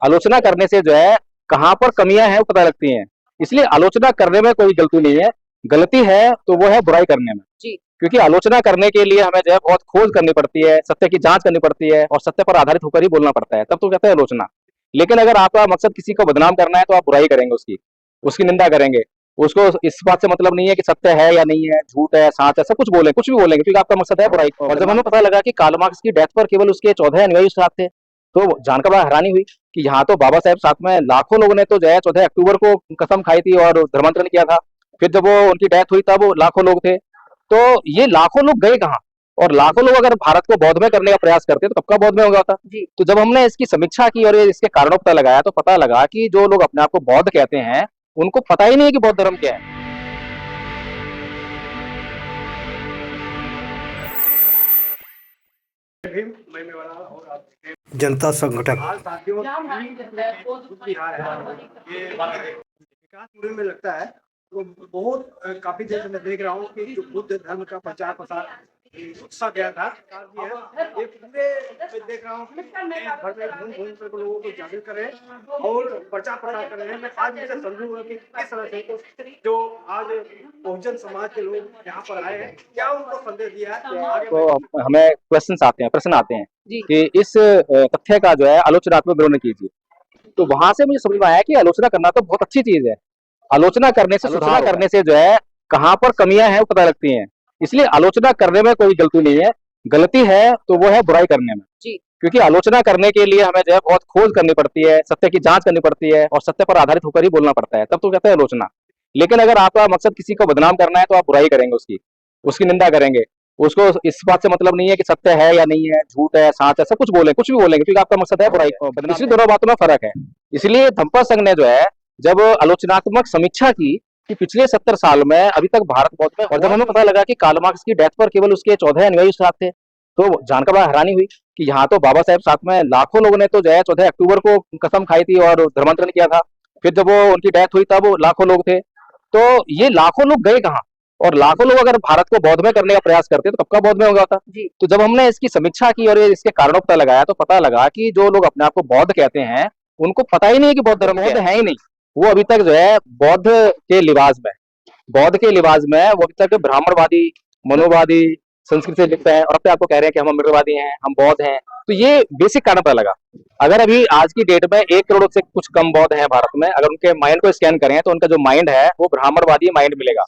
आलोचना करने से जो है कहाँ पर कमियां हैं वो पता लगती हैं। इसलिए आलोचना करने में कोई गलती नहीं है, गलती है तो वो है बुराई करने में। जी। क्योंकि आलोचना करने के लिए हमें जो है बहुत खोज करनी पड़ती है, सत्य की जांच करनी पड़ती है और सत्य पर आधारित होकर ही बोलना पड़ता है, तब तो कहते हैं आलोचना। लेकिन अगर आपका मकसद किसी को बदनाम करना है तो आप बुराई करेंगे उसकी, उसकी निंदा करेंगे। उसको इस बात से मतलब नहीं है कि सत्य है या नहीं है, झूठ है, साच है, सब कुछ बोलें, कुछ भी बोलेंगे क्योंकि आपका मकसद है बुराई। और जब हमें पता लगा कि कार्ल मार्क्स की डेथ पर केवल उसके 14 अनुयायी साथ थे, तो जानकर बड़ा हैरानी हुई कि यहाँ तो बाबा साहब साथ में लाखों लोगों ने तो जो है 14 अक्टूबर को कसम खाई थी और धर्मांतरण किया था। फिर जब वो उनकी डेथ हुई तब लाखों लोग थे। तो ये लाखों लोग गए कहाँ? और लाखों लोग अगर भारत को बौद्धमय करने का प्रयास करते तो कब का बौद्धमय हो गया था। जी। तो जब हमने इसकी समीक्षा की और इसके कारणों पता लगाया तो पता लगा कि जो लोग अपने आप को बौद्ध कहते हैं उनको पता ही नहीं है कि बौद्ध धर्म क्या है। जनता संगठन विकास मुहिम में लगता है तो बहुत काफी देर से मैं देख रहा हूँ कि जो बुद्ध धर्म का प्रचार प्रसार उत्साह गया था ये पूरे मैं देख रहा हूँ कि भर में घूम घूम कर लोगों को जागरूक करें और प्रचार प्रसार कर रहे हैं। मैं आज इसे समझूंगा कि किस तरह से जो आज बहुजन समाज के लोग यहाँ पर आए हैं क्या उनको संदेश दिया है। तो हमें प्रश्न आते हैं जी। कि इस तथ्य का जो है आलोचनात्मक विवरण कीजिए। तो वहां से मुझे समझ में आया कि आलोचना करना तो बहुत अच्छी चीज है। आलोचना करने से जो है कहाँ पर कमियां हैं वो पता लगती हैं। इसलिए आलोचना करने में कोई गलती नहीं है, गलती है तो वो है बुराई करने में। जी। क्योंकि आलोचना करने के लिए हमें जो है बहुत खोज करनी पड़ती है, सत्य की जांच करनी पड़ती है और सत्य पर आधारित होकर ही बोलना पड़ता है, तब तो कहते हैं आलोचना। लेकिन अगर आपका मकसद किसी को बदनाम करना है तो आप बुराई करेंगे उसकी, उसकी निंदा करेंगे। उसको इस बात से मतलब नहीं है कि सत्य है या नहीं है, झूठ है, साच है, सब कुछ बोलें, कुछ भी बोलेंगे क्योंकि आपका मकसद है बुराई। इसलिए दोनों बातों में फर्क है। इसलिए धम्पर संघ ने जो है जब आलोचनात्मक समीक्षा की कि पिछले 70 साल में अभी तक भारत बौद्ध में, और जब हमें पता लगा कि कार्ल मार्क्स की डेथ पर केवल उसके 14 अनुयायी साथ थे, तो जानकर बड़ा हैरानी हुई कि यहाँ तो बाबा साहब साथ में लाखों लोगों ने तो जो है 14 अक्टूबर को कसम खाई थी और धर्मांतरण किया था। फिर जब वो उनकी डेथ हुई तब लाखों लोग थे। तो ये लाखों लोग गए कहाँ? और लाखों लोग अगर भारत को बौद्धमय करने का प्रयास करते तो कब का बौद्धमय हो गया था। जी। तो जब हमने इसकी समीक्षा की और इसके कारणों पता लगाया तो पता लगा कि जो लोग अपने आप को बौद्ध कहते हैं उनको पता ही नहीं है कि बौद्ध धर्म है ही नहीं। वो अभी तक जो है बौद्ध के लिबास में, वो अभी तक ब्राह्मणवादी, मनोवादी, संस्कृत से लिखते हैं और अपने आपको कह रहे हैं कि हम अमृतवादी हैं, हम बौद्ध हैं। तो ये बेसिक कारण पता लगा। अगर अभी आज की डेट में 1 करोड़ से कुछ कम बौद्ध हैं भारत में, अगर उनके माइंड को स्कैन करें तो उनका जो माइंड है वो ब्राह्मणवादी माइंड मिलेगा।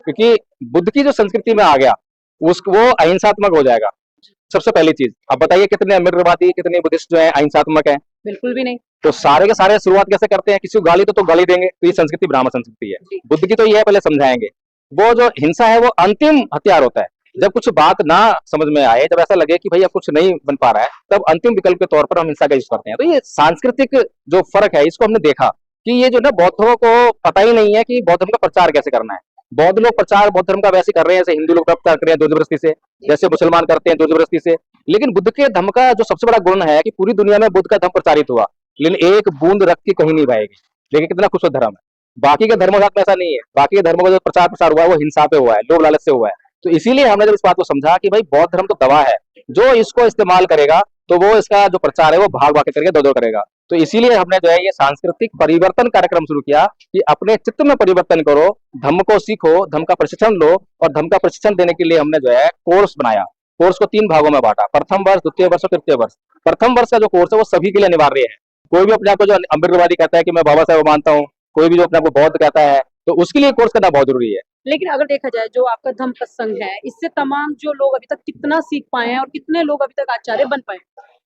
क्योंकि बुद्ध की जो संस्कृति में आ गया वो अहिंसात्मक हो जाएगा। सबसे पहली चीज, अब बताइए कितने अमृतवादी, कितने बुद्धिस्ट जो है अहिंसात्मक है? बिल्कुल भी नहीं। तो सारे के सारे शुरुआत कैसे करते हैं? किसी को गाली तो गाली देंगे, तो ये संस्कृति ब्राह्मण संस्कृति है। बुद्ध की तो ये है, पहले समझाएंगे। वो जो हिंसा है वो अंतिम हथियार होता है। जब कुछ बात ना समझ में आए, जब ऐसा लगे कि भैया कुछ नहीं बन पा रहा है, तब अंतिम विकल्प के तौर पर हम हिंसा का यूज करते हैं। तो ये सांस्कृतिक जो फर्क है इसको हमने देखा कि ये जो ना बौद्धों को पता ही नहीं है कि बौद्ध धर्म का प्रचार कैसे करना है। बौद्ध लोग प्रचार बौद्ध धर्म का वैसे कर रहे हैं जैसे हिंदू लोग प्रचार कर रहे हैं जोर जबरदस्ती से, जैसे मुसलमान करते हैं जोर जबरदस्ती से। लेकिन बुद्ध के धर्म का जो सबसे बड़ा गुण है कि पूरी दुनिया में बुद्ध का धर्म प्रचारित हुआ, लेकिन एक बूंद रक्त की कहीं नहीं बहेगी। देखिए कितना खुश धर्म है। बाकी के धर्मों के साथ में ऐसा नहीं है। बाकी के धर्मों का जो प्रचार प्रसार हुआ है वो हिंसा पे हुआ है, लोभ लालच से हुआ है। तो इसीलिए हमने जब इस बात को समझा कि भाई बौद्ध धर्म तो दवा है, जो इसको इस्तेमाल करेगा तो वो इसका जो प्रचार है वो भाग भाग करके दो करेगा। तो इसीलिए हमने जो है ये सांस्कृतिक परिवर्तन कार्यक्रम शुरू किया कि अपने चित्त में परिवर्तन करो, धम्म को सीखो, धम्म का प्रशिक्षण लो। और धम्म का प्रशिक्षण देने के लिए हमने जो है कोर्स बनाया। कोर्स को 3 भागों में बांटा, प्रथम वर्ष, द्वितीय वर्ष और तृतीय वर्ष। प्रथम वर्ष का जो कोर्स है वो सभी के लिए अनिवार्य है। कोई भी अपने आप को जो अमृतवादी कहता है कि मैं बाबा साहब मानता हूँ, कोई भी जो अपने आप को बौद्ध कहता है, तो उसके लिए कोर्स करना बहुत जरूरी है। लेकिन अगर देखा जाए जो आपका धम्म प्रसंग है, इससे तमाम जो लोग अभी तक कितना सीख पाए हैं और कितने लोग अभी तक आचार्य बन पाए?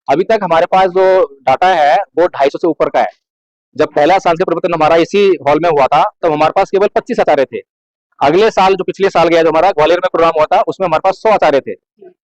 अभी तक हमारे पास जो डाटा है वो 250 से ऊपर का है। जब पहला सांस्कृतिक परिवर्तन हमारा इसी हॉल में हुआ था तब हमारे पास केवल 25 आचार्य थे। अगले साल जो पिछले साल गया जो हमारा ग्वालियर में प्रोग्राम हुआ था उसमें हमारे पास 100 आचार्य थे।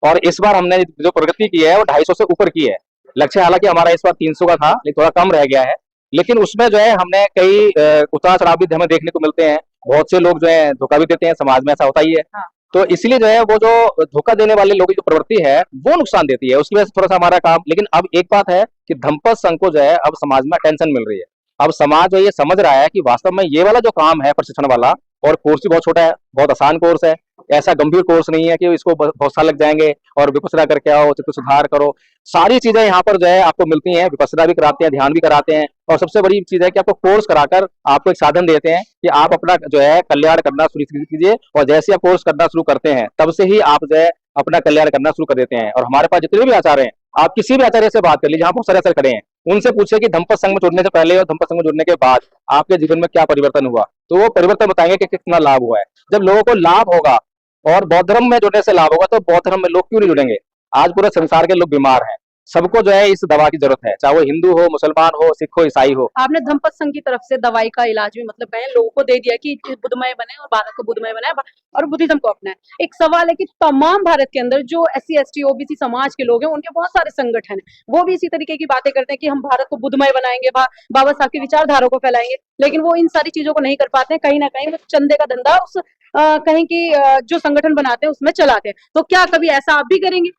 और इस बार हमने जो प्रगति की है वो 250 से ऊपर की है। लक्ष्य हालांकि हमारा इस बार 300 का था, लेकिन थोड़ा कम रह गया है। लेकिन उसमें जो है हमने कई उतार चढ़ाव भी हमें देखने को मिलते हैं। बहुत से लोग जो है धोखा भी देते हैं, समाज में ऐसा होता ही है। हाँ। तो इसलिए जो है वो जो धोखा देने वाले लोगों की जो प्रवृत्ति है वो नुकसान देती है, उसकी वजह से थोड़ा सा हमारा काम। लेकिन अब एक बात है कि धम्मपद संघ को जो है अब समाज में अटेंशन मिल रही है। अब समाज जो ये समझ रहा है कि वास्तव में ये वाला जो काम है प्रशिक्षण वाला, और कोर्स भी बहुत छोटा है, बहुत आसान कोर्स है, ऐसा गंभीर कोर्स नहीं है कि इसको बहुत साल लग जाएंगे और विपස්සना करके आओ, चित्त सुधार करो। सारी चीजें यहाँ पर जो है आपको मिलती हैं, विपස්සना भी कराते हैं, ध्यान भी कराते हैं, और सबसे बड़ी चीज है कि आपको कोर्स कराकर आपको एक साधन देते हैं कि आप अपना जो है कल्याण करना शुरू कीजिए, और जैसे आप कोर्स करना शुरू करते हैं तब से ही आप जो है अपना कल्याण करना शुरू कर देते हैं। और हमारे पास जितने भी आचार्य हैं, आप किसी भी आचार्य से बात कर लीजिए, जहाँ बहुत सारे आचार्य खड़े हैं, उनसे पूछे कि धम्मपद संघ में जुड़ने से पहले और धम्मपद संघ में जुड़ने के बाद आपके जीवन में क्या परिवर्तन हुआ, तो वो परिवर्तन बताएंगे कि कितना लाभ हुआ है। जब लोगों को लाभ होगा और बौद्ध धर्म में जुड़ने से लाभ होगा, तो बौद्ध धर्म में लोग क्यों नहीं जुड़ेंगे? आज पूरे संसार के लोग बीमार हैं, सबको जो है इस दवा की जरूरत है, चाहे वो हिंदू हो, मुसलमान हो, सिख हो, ईसाई हो। आपने धम्मपद संघ की तरफ से दवाई का इलाज भी मतलब कहें लोगों को दे दिया कि बुद्धमय बने और भारत को बुद्धमय बनाए और बुद्धिज्म को अपनाए। एक सवाल है कि तमाम भारत के अंदर जो SC ST OBC समाज के लोग हैं, उनके बहुत सारे संगठन हैं, वो भी इसी तरीके की बातें करते हैं कि हम भारत को बुद्धमय बनाएंगे, बाबा साहब की विचारधारा को फैलाएंगे, लेकिन वो इन सारी चीजों को नहीं कर पाते हैं। कहीं ना कहीं वो चंदे का धंधा उस कहीं की जो संगठन बनाते हैं उसमें चलाते हैं। तो क्या कभी ऐसा आप भी करेंगे?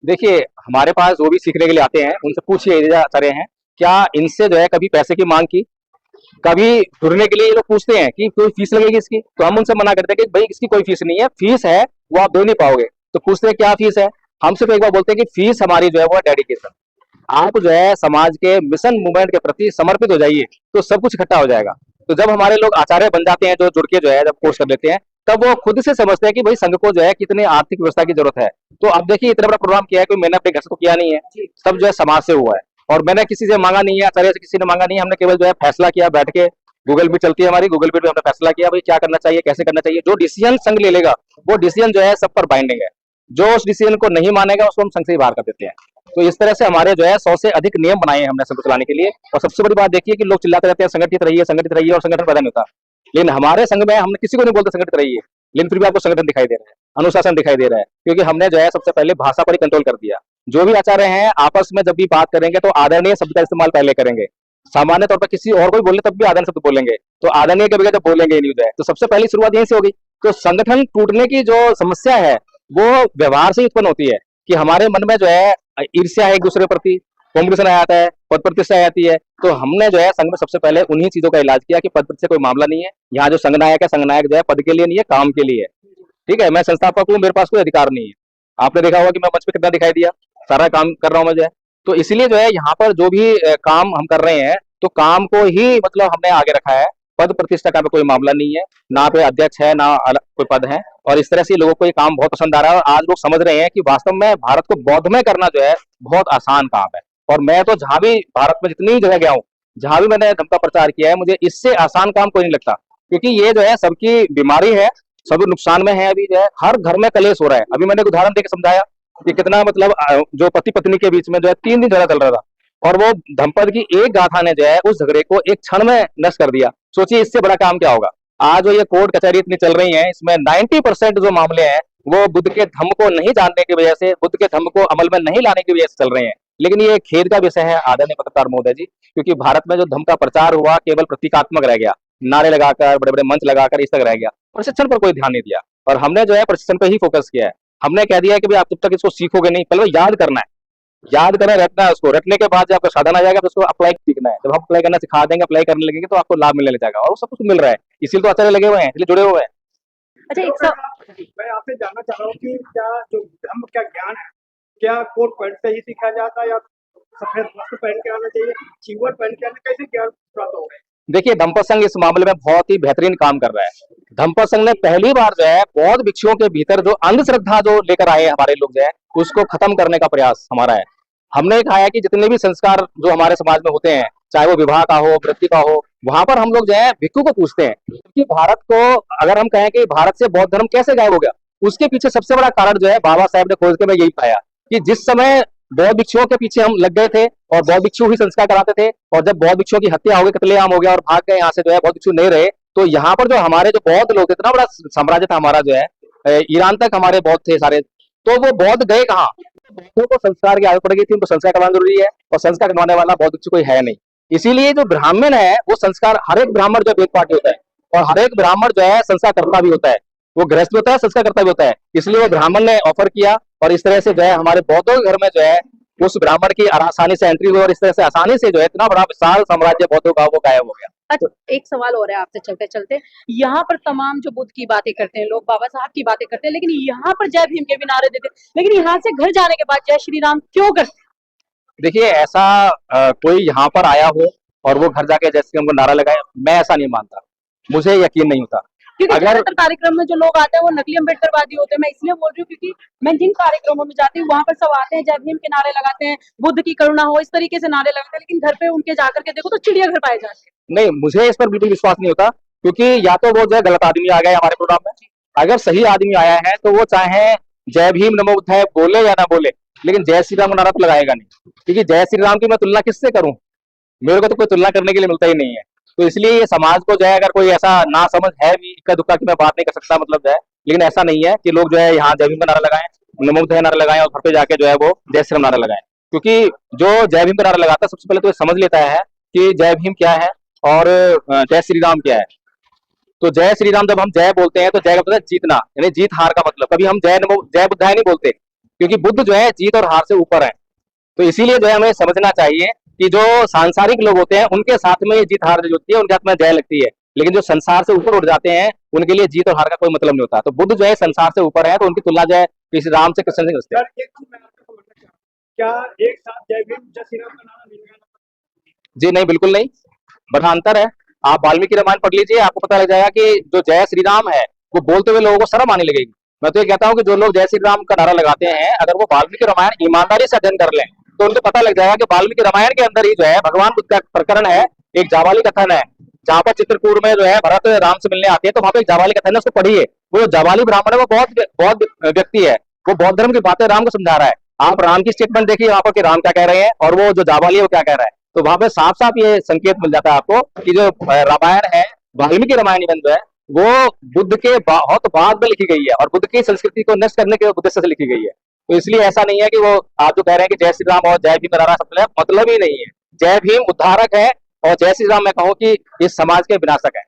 देखिए, हमारे पास जो भी सीखने के लिए आते हैं उनसे पूछिए आचार्य हैं, क्या इनसे जो है कभी पैसे की मांग की? कभी जुड़ने के लिए ये लोग पूछते हैं कि कोई फीस लगेगी इसकी, तो हम उनसे मना करते हैं कि भाई इसकी कोई फीस नहीं है, फीस है वो आप दे नहीं पाओगे। तो पूछते हैं क्या फीस है, हम सिर्फ एक बार बोलते हैं कि फीस हमारी जो है वो डेडिकेशन, आप जो है समाज के मिशन मूवमेंट के प्रति समर्पित हो जाइए, तो सब कुछ इकट्ठा हो जाएगा। तो जब हमारे लोग आचार्य बन जाते हैं, जो जुड़ के जो है जब कोर्स कर लेते हैं, तब वो खुद से समझते हैं कि भाई संघ को जो है कितनी आर्थिक व्यवस्था की जरूरत है। तो अब देखिए इतना बड़ा प्रोग्राम किया है, कोई मैंने अपने घर से तो किया नहीं है, सब जो है समाज से हुआ है, और मैंने किसी से मांगा नहीं है, आचार्य से किसी ने मांगा नहीं है, हमने केवल जो है फैसला किया बैठ के। गूगल मीट चलती है हमारी, गूगल मीट में हमने फैसला किया भाई क्या करना चाहिए, कैसे करना चाहिए। जो डिसीजन संघ ले लेगा वो डिसीजन जो है सब पर बाइंडिंग है, जो उस डिसीजन को नहीं मानेगा उसको हम संघ से ही बाहर कर देते हैं। तो इस तरह से हमारे जो है 100 से अधिक नियम बनाए हैं हमने संघ को चलाने के लिए। और सबसे बड़ी बात देखिए कि लोग चिल्लाते रहते हैं संगठित रहिए, और संगठन पैदा नहीं होता। लेकिन हमारे संघ में हमने किसी को नहीं बोलते संगठित रहिए, लेकिन फिर भी आपको संगठन दिखाई दे रहा है, अनुशासन दिखाई दे रहा है, क्योंकि हमने जो है सबसे पहले भाषा पर ही कंट्रोल कर दिया। जो भी आचार्य हैं आपस में जब भी बात करेंगे तो आदरणीय शब्द का इस्तेमाल पहले करेंगे। सामान्य तौर पर किसी और को बोले तब भी आदरणीय शब्द बोलेंगे, तो आदरणीय के बगैर जब बोलेंगे नहीं है, तो सबसे पहली शुरुआत यहीं से होगी। तो संगठन टूटने की जो समस्या है वो व्यवहार से उत्पन्न होती है कि हमारे मन में जो है ईर्ष्या है एक दूसरे प्रति, कॉम्पिटिशन आ जाता है, पद प्रतिष्ठा आ जाती है। तो हमने जो है संघ में सबसे पहले उन्हीं चीजों का इलाज किया कि पद प्रतिष्ठा कोई मामला नहीं है। यहाँ जो संघ नायक है, संघ नायक जो है पद के लिए नहीं है, काम के लिए है। ठीक है, मैं संस्थापक हूँ, मेरे पास कोई अधिकार नहीं है। आपने देखा होगा कि मैं मंच पे कितना दिखाई दिया, सारा काम कर रहा हूँ मैं जो है। तो इसलिए जो है यहाँ पर जो भी काम हम कर रहे हैं, तो काम को ही मतलब हमने आगे रखा है, पद प्रतिष्ठा का कोई मामला नहीं है, ना कोई अध्यक्ष है ना अलग कोई पद है। और इस तरह से लोगों को ये काम बहुत पसंद आ रहा है, और आज लोग समझ रहे हैं कि वास्तव में भारत को बौद्धमय करना जो है बहुत आसान काम है। और मैं तो जहां भी भारत में जितनी जगह गया हूँ, जहां भी मैंने धम्म का प्रचार किया है, मुझे इससे आसान काम कोई नहीं लगता, क्योंकि ये जो है सबकी बीमारी है, सब नुकसान में है। अभी जो है हर घर में कलेश हो रहा है। अभी मैंने एक उदाहरण देकर समझाया कि कितना मतलब जो पति पत्नी के बीच में जो है 3 दिन झगड़ा चल रहा था, और वो धम्मपद की एक गाथा ने जो है उस झगड़े को एक क्षण में नष्ट कर दिया। सोचिए इससे बड़ा काम क्या होगा। आज जो ये कोर्ट कचहरी इतनी चल रही है, इसमें 90% जो मामले हैं वो बुद्ध के धम्म को नहीं जानने की वजह से, बुद्ध के धम्म को अमल में नहीं लाने की वजह से चल रहे हैं। लेकिन ये खेद का विषय है आदरणीय पत्रकार महोदय जी, क्योंकि भारत में जो धम्म का प्रचार हुआ केवल प्रतीकात्मक रह गया, नारे लगाकर, बड़े बड़े मंच लगाकर इस तक रह गया, प्रशिक्षण पर कोई ध्यान नहीं दिया। और हमने जो है प्रशिक्षण पर ही फोकस किया है। हमने कह दिया है कि भाई आप जब तक इसको सीखोगे नहीं, पहले याद करना है, याद करना, रटना है उसको, रटने के बाद जब आपका साधन आ जाएगा तो उसको अप्लाई सीखना है। जब हम अप्लाई करना सिखा देंगे, अप्लाई करने लगेंगे, तो आपको लाभ मिलने लग जाएगा, और वो सब कुछ मिल रहा है। इसीलिए तो आचार्य लगे हुए हैं, इसलिए जुड़े हुए हैं। अच्छा, मैं आपसे जानना चाह रहा हूँ कि क्या जो धर्म का ज्ञान है, क्या कोट पैंट से ही सीखा जाता है या सफेद वस्त्र पहन के आना चाहिए, चीवर पहन के आना, कैसे ज्ञान प्राप्त होगा? देखिए, धम्मपद संघ इस मामले में बहुत ही बेहतरीन काम कर रहा है। धम्मपद संघ ने पहली बार जो है बौद्ध भिक्षुओं के भीतर जो अंधश्रद्धा जो लेकर आए हमारे लोग जो है, उसको खत्म करने का प्रयास हमारा है। हमने कहा है कि जितने भी संस्कार जो हमारे समाज में होते हैं, चाहे वो विवाह का हो, वृत्ति का हो, वहां पर हम लोग जो है भिक्षु को पूछते हैं। क्योंकि भारत को अगर हम कहें कि भारत से बौद्ध धर्म कैसे गायब हो गया, उसके पीछे सबसे बड़ा कारण जो है बाबा साहब ने खोज के मैं यही पाया कि जिस समय बौद्ध भिक्षुओं के पीछे हम लग गए थे और बौद्ध भिक्षु ही संस्कार कराते थे, और जब बौद्ध भिक्षुओं की हत्या हो गई, कत्लेआम हो गया और भाग गए यहाँ से, जो है बौद्ध भिक्षु नहीं रहे, तो यहाँ पर जो हमारे जो बौद्ध लोग, इतना बड़ा साम्राज्य था हमारा, जो है ईरान तक हमारे बौद्ध थे सारे, तो वो बौद्ध गए कहाँ? बौद्धों को संस्कार की आदत पड़ गई थी, उनको संस्कार करवाना जरूरी है, और संस्कार करवाने वाला बौद्ध भिक्षु कोई है नहीं। इसीलिए जो ब्राह्मण है वो संस्कार, हर एक ब्राह्मण जो वेद पाठी होता है, और हर एक ब्राह्मण जो है संस्कार करता भी होता है, वो गृहस्थ भी होता है, संस्कार करता भी होता है। इसलिए वो ब्राह्मण ने ऑफर किया, और इस तरह से जो है हमारे बौद्धों के घर में जो है उस ब्राह्मण की आसानी से एंट्री हुई, और इस तरह से आसानी से जो है इतना बड़ा विशाल साम्राज्य बौद्धों का वो गायब हो गया। अच्छा, एक सवाल और है आपसे चलते चलते। यहाँ पर तमाम जो बुद्ध की बातें करते हैं लोग, बाबा साहब की बातें करते हैं, लेकिन यहाँ पर जय भीम के भी नारे देते हैं, लेकिन यहाँ से घर जाने के बाद जय श्री राम क्यों करते हैं? देखिए ऐसा कोई यहाँ पर आया हो और वो घर जाके जैसे हमको नारा लगाए, मैं ऐसा नहीं मानता, मुझे यकीन नहीं होता। क्योंकि अगर ज्यादातर कार्यक्रम में जो लोग आते हैं वो नकली अम्बेडकरवादी होते हैं। मैं इसलिए बोल रही हूँ क्योंकि मैं जिन कार्यक्रमों में जाती हूँ वहां पर सब आते हैं, जय भीम के नारे लगाते हैं, बुद्ध की करुणा हो, इस तरीके से नारे लगाते हैं, लेकिन घर पे उनके जाकर के देखो तो चिड़ियाघर पाए जाते हैं। नहीं, मुझे इस पर बिल्कुल विश्वास नहीं होता, क्योंकि या तो वो जो है गलत आदमी आ गया है हमारे प्रोग्राम में। अगर सही आदमी आया है तो वो चाहे जय भीम नमो बुद्धाय बोले या ना बोले, लेकिन जय श्री राम का नारा तो लगाएगा नहीं, क्योंकि जय श्री राम की मैं तुलना किससे करूं? मेरे को तो कोई तुलना करने के लिए मिलता ही नहीं है। तो इसलिए ये समाज को जो है, अगर कोई ऐसा ना समझ है भी, इक्का दुक्का की मैं बात नहीं कर सकता, मतलब जो है, लेकिन ऐसा नहीं है कि लोग जो है यहाँ जय भीम का नारा लगाएं, नमो बुद्धाय नारा लगाएं और घर पे जाके जो है वो जय श्री राम नारा लगाएं। क्योंकि जो जय भीम का नारा लगाता है सबसे पहले तो ये समझ लेता है कि जय भीम क्या है और जय श्री राम क्या है। तो जय श्री राम जब हम जय बोलते हैं तो जय का मतलब है जीतना, यानी जीत हार का मतलब। कभी हम जय नमो जय बुद्धाय नहीं बोलते, क्योंकि बुद्ध जो है जीत और हार से ऊपर है। तो इसीलिए जो है हमें समझना चाहिए कि जो सांसारिक लोग होते हैं उनके साथ में ये जीत हार जो होती है, उनके हाथ में जय लगती है, लेकिन जो संसार से ऊपर उठ जाते हैं उनके लिए जीत और हार का कोई मतलब नहीं होता। तो बुद्ध जो है संसार से ऊपर है, तो उनकी तुलना जो है किसी राम से कृष्ण से करते हैं। सर एक चीज मैं आपसे समझना चाहूँ, क्या एक साथ जय भीम जय श्री राम का नारा नहीं लगाना? जी नहीं, बिल्कुल नहीं, बड़ा अंतर है। आप वाल्मीकि रामायण पढ़ लीजिए, आपको पता लग जाएगा कि जो जय श्री राम है वो बोलते हुए लोगों को शर्म आने लगेगी। मैं तो ये कहता हूँ कि जो लोग जय श्री राम का नारा लगाते हैं, अगर वो वाल्मीकि रामायण ईमानदारी से अध्ययन कर लें तो उनको पता लग जाएगा कि वाल्मीकि रामायण के अंदर ही जो है भगवान बुद्ध का प्रकरण है, एक जाबाली कथन है, जहाँ पर चित्रकूट में जो है भरत राम से मिलने आते हैं, तो वहां पे एक जाबाली कथन है, उसको पढ़िए। वो जो जाबाली ब्राह्मण है वो बहुत बहुत व्यक्ति है, वो बौद्ध धर्म की बातें राम को समझा रहा है। आप राम की स्टेटमेंट देखिए वहां पर कि राम क्या कह रहे हैं और वो जो जाबाली है वो क्या कह रहा है। तो वहां पे साफ साफ ये संकेत मिल जाता है आपको कि जो रामायण है, वाल्मीकि रामायण इवन जो है वो बुद्ध के बहुत बाद में लिखी गई है और बुद्ध की संस्कृति को नष्ट करने के उद्देश्य से लिखी गई है। तो इसलिए ऐसा नहीं है कि वो आप जो कह रहे हैं कि जय श्री राम और जय भीम का नारा सबसे मतलब ही नहीं है। जय भीम उद्धारक है और जय श्री राम मैं कहूँ कि इस समाज के विनाशक है।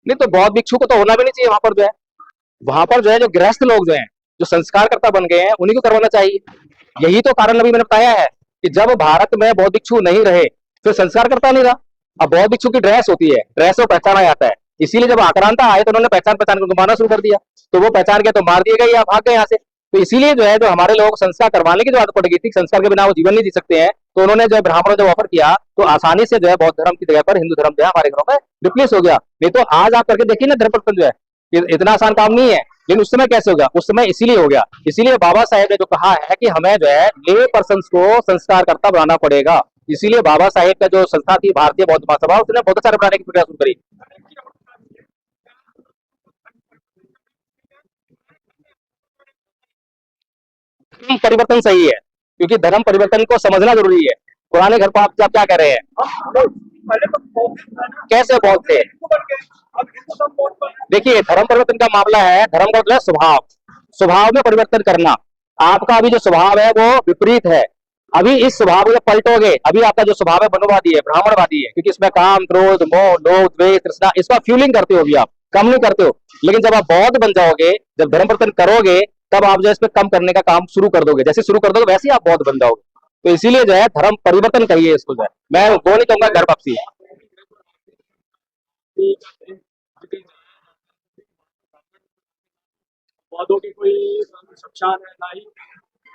नहीं तो बौद्ध भिक्षु को तो होना भी नहीं चाहिए वहां पर जो है। वहां पर जो है जो गृहस्थ लोग जो हैं, जो संस्कारकर्ता बन गए हैं, उन्हीं को करवाना चाहिए। यही तो कारण अभी मैंने बताया है कि जब भारत में बौद्ध भिक्षु नहीं रहे फिर संस्कारकर्ता नहीं रहा। अब बौद्ध भिक्षु की ड्रेस होती है, ड्रेस को पहचाना जाता है, इसीलिए जब आक्रांता आए तो उन्होंने पहचान पहचान को मारना शुरू कर दिया। तो वो पहचान के तो मार दिए गए या भाग गए यहाँ से। तो इसीलिए जो है जो हमारे लोग संस्कार करवाने की जो आदत पड़ गई थी, संस्कार के बिना वो जीवन नहीं जी सकते हैं, तो उन्होंने जो है ब्राह्मणों जब ऑफर किया तो आसानी से जो है बौद्ध धर्म की जगह पर हिंदू धर्म जो है हमारे घरों में रिप्लेस हो गया। नहीं तो आज आप करके देखिए ना, धर्म परिवर्तन जो है इतना आसान काम नहीं है, लेकिन उस समय कैसे हो गया? उस समय इसीलिए हो गया, इसीलिए बाबा साहेब ने जो कहा है कि हमें जो है ले पर्सन को संस्कारकर्ता बनाना पड़ेगा। इसीलिए बाबा साहेब का जो संस्था थी भारतीय बौद्ध महासभा, उसने बहुत सारे बनाने की प्रक्रिया शुरू करी। परिवर्तन सही है, क्योंकि धर्म परिवर्तन को समझना जरूरी है। पुराने घर पर आप क्या कह रहे हैं? पहले तो बौद्ध था ना, कैसे बौद्ध थे? हिंदू बन गए, अब हिंदू सब बौद्ध बन गए। देखिए धर्म परिवर्तन का मामला है, धर्म का मतलब है स्वभाव, स्वभाव में परिवर्तन करना। आपका अभी जो स्वभाव है वो विपरीत है, अभी इस स्वभाव को पलटोगे, अभी आपका जो स्वभाव है बनवादी है, ब्राह्मणवादी है, क्योंकि इसमें काम क्रोध मोह लोभ द्वेष तृष्णा इसका फ्यूलिंग करते हो, अभी आप कम नहीं करते हो। लेकिन जब आप बौद्ध बन जाओगे, जब धर्म परिवर्तन करोगे, तब आप जो इसमें कम करने का काम शुरू कर दोगे। जैसे शुरू कर दोगे वैसे ही आप बौद्ध बन जाओगे। तो इसीलिए जो है धर्म परिवर्तन कहिए इसको, जो है मैं वो नहीं कहूंगा घर वापसी है। पौधों की कोई शमशान है ना ही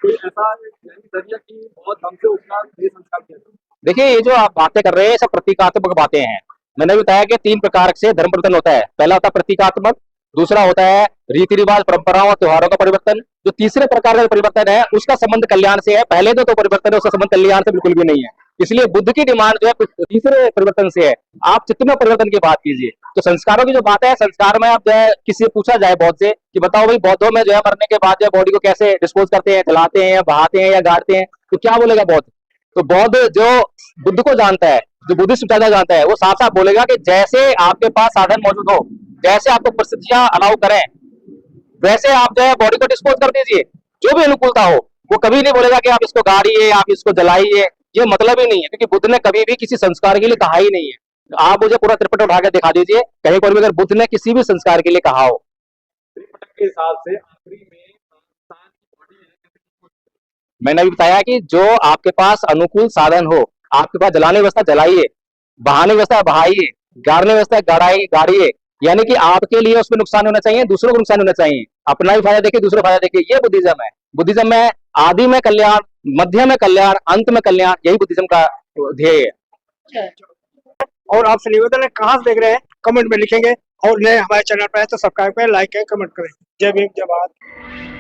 कोई ऐसा जरिया की बहुत ढंग से उतना ये संस्कार किया जाए। देखिए ये जो आप बातें कर रहे हैं सब प्रतीकात्मक बातें हैं। मैंने बताया कि 3 प्रकार से धर्म परिवर्तन होता है। पहला होता है प्रतीकात्मक, दूसरा होता है रीति रिवाज परंपराओं और त्योहारों का परिवर्तन, जो तीसरे प्रकार का परिवर्तन है उसका संबंध कल्याण से है। पहले तो परिवर्तन है उसका संबंध कल्याण से बिल्कुल भी नहीं है। इसलिए बुद्ध की डिमांड जो है तीसरे परिवर्तन से है। आप चित्तमय परिवर्तन की बात कीजिए। तो संस्कारों की जो बात है, संस्कार में आप जो है किसी से पूछा जाए बौद्ध से कि बताओ भाई बौद्धों में जो है मरने के बाद जो बॉडी को कैसे डिस्पोज करते हैं, जलाते हैं या बहाते हैं या गाड़ते हैं, तो क्या बोलेगा बौद्ध? तो बौद्ध जो बुद्ध को जानता है, जो बुद्धिस्ट विचारधारा जानता है, वो साफ साफ बोलेगा कि जैसे आपके पास साधन मौजूद हो, जैसे आपको परिस्थितियां अलाउ करें, वैसे आप जो है बॉडी को डिस्पोज कर दीजिए, जो भी अनुकूलता हो। वो कभी नहीं बोलेगा कि आप इसको गाड़िए, आप इसको जलाइए, ये मतलब ही नहीं है, क्योंकि बुद्ध ने कभी भी किसी संस्कार के लिए कहा ही नहीं है। तो आप मुझे पूरा त्रिपिटक उठा के दिखा दीजिए कहीं पर भी अगर बुद्ध ने किसी भी संस्कार के लिए कहा हो। त्रिपिटक के हिसाब से आखिरी में इंसान मैंने अभी बताया कि जो आपके पास अनुकूल साधन हो, आपके पास जलाने व्यवस्था जलाइए, बहाने व्यवस्था बहाइए, गाड़ने व्यवस्था गाड़िए। यानी कि आपके लिए उसमें नुकसान होना चाहिए, दूसरों को नुकसान होना चाहिए, अपना भी फायदा देखिए, दूसरों का फायदा देखिए। ये बुद्धिज्म है। बुद्धिज्म में आदि में कल्याण, मध्य में कल्याण, अंत में कल्याण, यही बुद्धिज्म का ध्येय है। और आपसे निवेदन है, कहाँ से देख रहे हैं कमेंट में लिखेंगे, और नए हमारे चैनल पर है तो सब्सक्राइब करें, लाइक करें, कमेंट करें। जय भीम, जय भारत।